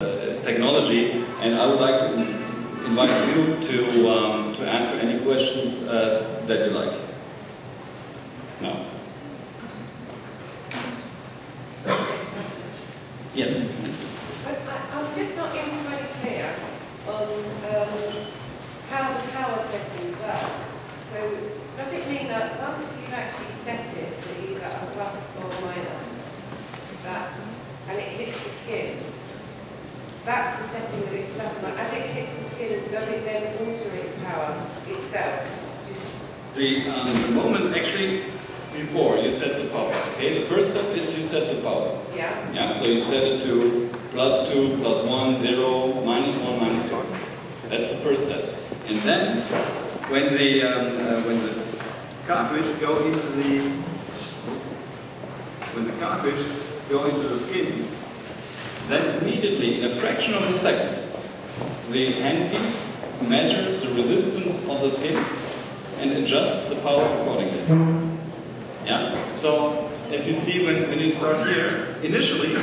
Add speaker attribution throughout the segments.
Speaker 1: technology, and I would like to invite you to answer any questions that you like. No. Yes.
Speaker 2: I'm just not entirely clear on how the power settings work. So does it mean that once you've actually set it to either a plus or minus, and it hits the skin, that's the setting that it's done. Like, as it hits the skin, does it then alter its power itself?
Speaker 1: The moment actually before you set the power. Okay, the first step is you set the power.
Speaker 2: Yeah.
Speaker 1: Yeah. So you set it to +2, +1, 0, -1, -2. That's the first step. And then when the cartridge go into the skin, then immediately, in a fraction of a second, the handpiece measures the resistance of the skin and adjusts the power accordingly. Yeah? So, as you see, when you start here, initially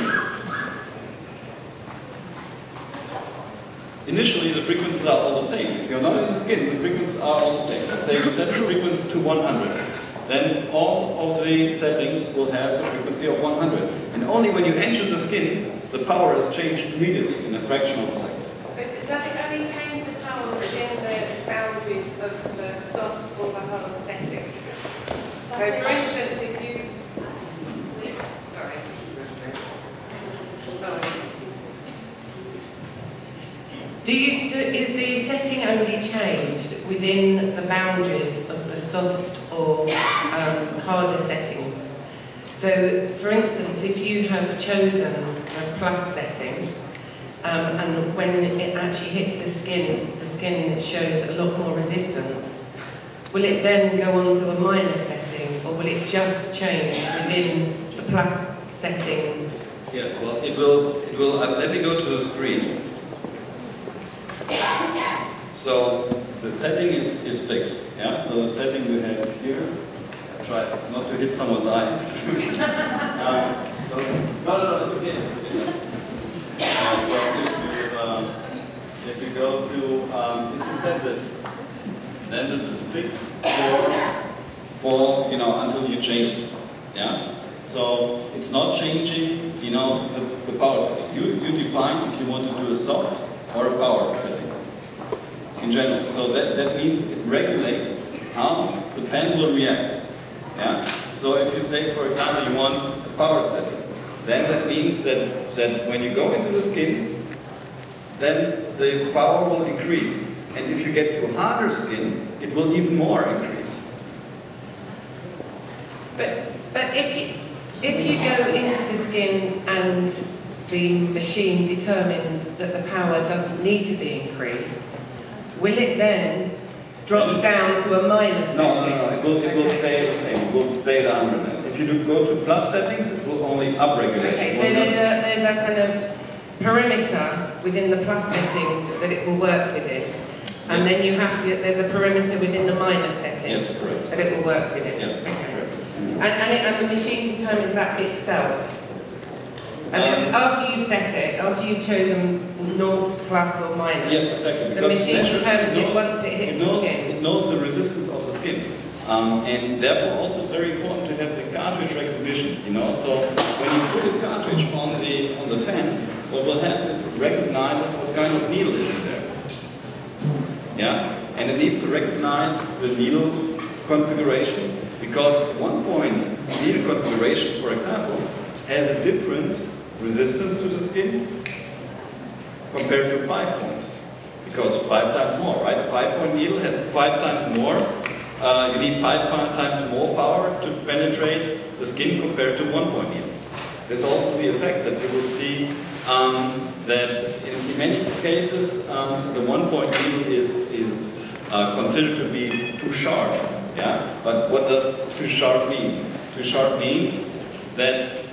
Speaker 1: the frequencies are all the same. If you're not in the skin, the frequencies are all the same. Let's say you set the frequency to 100. Then all of the settings will have the frequency of 100. And only when you enter the skin, the power is changed immediately in a fraction of a second.
Speaker 2: So does it only change the power within the boundaries of the soft or the hard setting? So for instance, if you... Sorry. Is the setting only changed within the boundaries of the soft or harder settings? So, for instance, if you have chosen a plus setting, and when it actually hits the skin shows a lot more resistance, will it then go on to a minor setting, or will it just change within the plus settings?
Speaker 1: Yes, well, it will, let me go to the screen. So, the setting is fixed, yeah? So the setting we have here, try not to hit someone's eye. So, no, it's okay. So if you go to, if you set this, then this is fixed for until you change it, yeah? So it's not changing, the power setting. You define if you want to do a soft or a power setting in general. So that means it regulates how the pen will react. Yeah? So if you say, for example, you want a power setting, then that means that when you go into the skin, then the power will increase. And if you get to harder skin, it will even more increase.
Speaker 2: But if you go into the skin and the machine determines that the power doesn't need to be increased, will it then drop down to a minor setting?
Speaker 1: No, it will stay the same. It will stay at 100. If you go to plus settings, it will only upregulate.
Speaker 2: Okay, so there's a kind of perimeter within the plus settings that it will work within. And
Speaker 1: yes.
Speaker 2: Then you have to, there's a perimeter within the minor settings that it will work within.
Speaker 1: Yes,
Speaker 2: okay.
Speaker 1: correct.
Speaker 2: And the machine determines that itself. After you've set it, after you've chosen 0, plus or minus,
Speaker 1: yes, exactly.
Speaker 2: the machine determines it once it hits the skin.
Speaker 1: It knows the resistance of the skin. And therefore also it's very important to have the cartridge recognition, So when you put a cartridge on the pen, what will happen is it recognizes what kind of needle is in there. Yeah? And it needs to recognize the needle configuration, because 1 point needle configuration, for example, has a different resistance to the skin compared to 5 point. Because 5 times more, right? A 5 point needle has 5 times more. You need 5 times more power to penetrate the skin compared to 1 point needle. There's also the effect that you will see that in many cases the 1 point needle is considered to be too sharp. Yeah? But what does too sharp mean? Too sharp means that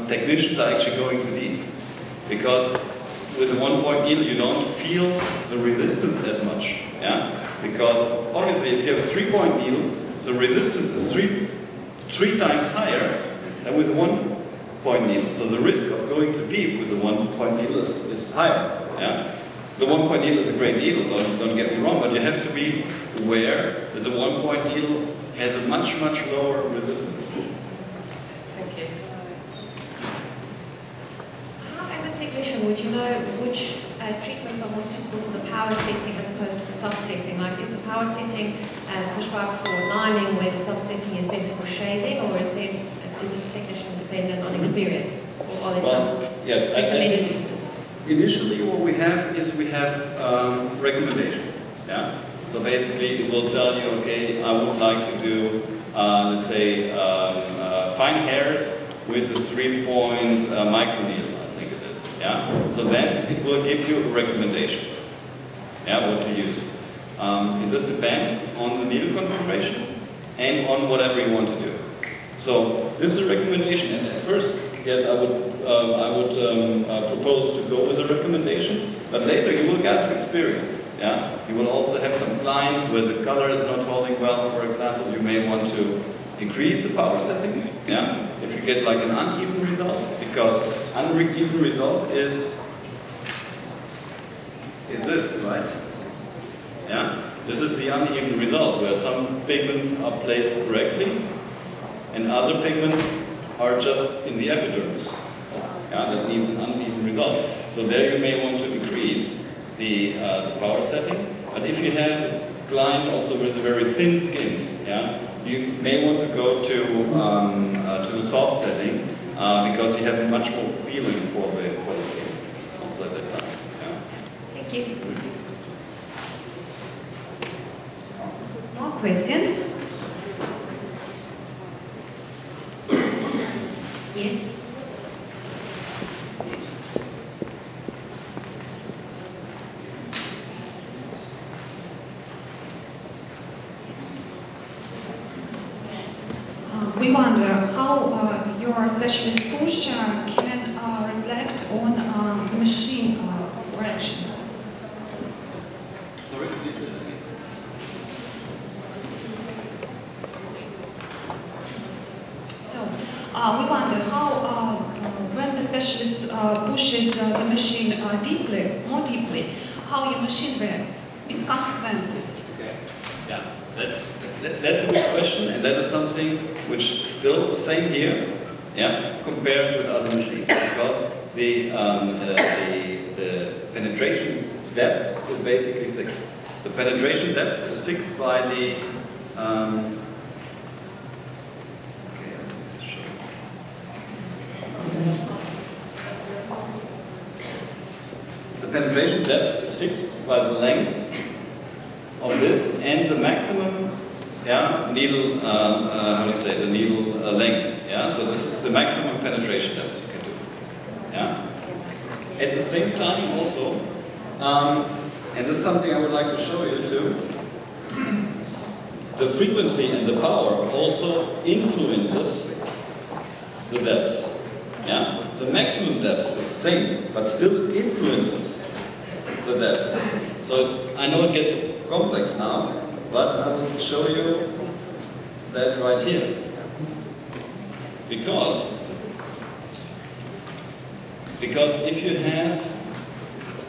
Speaker 1: technicians are actually going too deep. Because with a 1 point needle you don't feel the resistance as much. Yeah? Because obviously if you have a 3 point needle, the resistance is three times higher than with a 1 point needle. So the risk of going to deep with the one-point needle is higher. Yeah? The one-point needle is a great needle, don't get me wrong, but you have to be aware that the one-point needle has a much, much lower resistance.
Speaker 2: Thank you.
Speaker 3: How, as a technician, would you know which treatments are more suitable for the power setting as opposed to the soft setting? Like, is the power setting prescribed for lining where the soft setting is better for shading, or is it technician dependent on experience? Or are there some recommended uses?
Speaker 1: Initially, what we have is recommendations. Yeah. So basically, it will tell you, okay, I would like to do, let's say, fine hairs with a 3-point micro needle, I think it is. Yeah. So then it will give you a recommendation. Yeah, what to use. It just depends on the needle configuration and on whatever you want to do. So this is a recommendation, and at first, yes, I would propose to go with a recommendation, but later you will gather experience. Yeah, you will also have some clients where the color is not holding well. For example, you may want to increase the power setting. Yeah, if you get like an uneven result, because uneven result is this, right? Yeah, this is the uneven result where some pigments are placed correctly and other pigments are just in the epidermis. Yeah, that needs an uneven result. So there you may want to increase the power setting. But if you have a client also with a very thin skin, yeah, you may want to go to the soft setting because you have much more feeling for the skin also at that time. Yeah.
Speaker 3: Thank you.
Speaker 4: More questions? Yes. We wonder how your specialist push can reflect on the machine reaction.
Speaker 1: Sorry, could you say that again?
Speaker 4: So, we wonder how, when the specialist pushes the machine more deeply, how your machine reacts, its consequences.
Speaker 1: Okay. Yeah, that's a good question, and that is something which is still the same here, yeah, compared with other machines, because the penetration depth is basically fixed. The penetration depth is fixed by the penetration depth is fixed by the length of this and the maximum, yeah, needle, how do you say, the needle length, yeah. So this is the maximum penetration depth you can do, yeah. At the same time, also, and this is something I would like to show you too. The frequency and the power also influences the depth, yeah. The maximum depth is the same, but still it influences the depth. So I know it gets complex now, but I will show you that right here. Because if you have,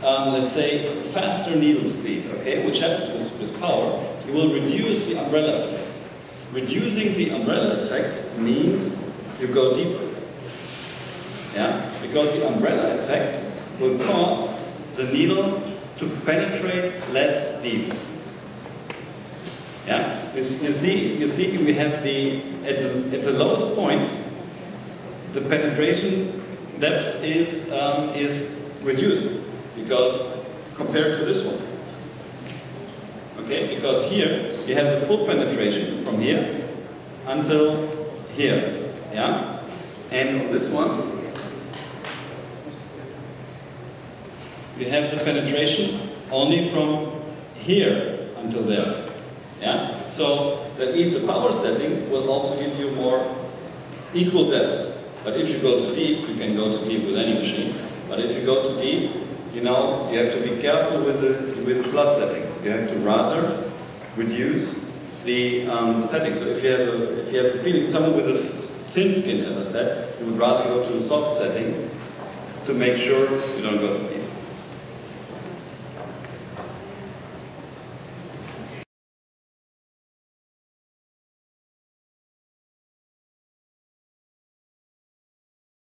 Speaker 1: let's say, faster needle speed, okay, which happens with power, you will reduce the umbrella effect. Reducing the umbrella effect means you go deeper. Yeah, because the umbrella effect will cause the needle to penetrate less deep. Yeah, you see, we have at the lowest point, the penetration depth is reduced because compared to this one. Okay, because here you have the full penetration from here until here. Yeah, and on this one, we have the penetration only from here until there. Yeah? So that means the power setting will also give you more equal depth. But if you go too deep, you can go too deep with any machine. But if you go too deep, you know, you have to be careful with the plus setting. You have to rather reduce the setting. So if you have a feeling, someone with a thin skin, as I said, you would rather go to a soft setting to make sure you don't go too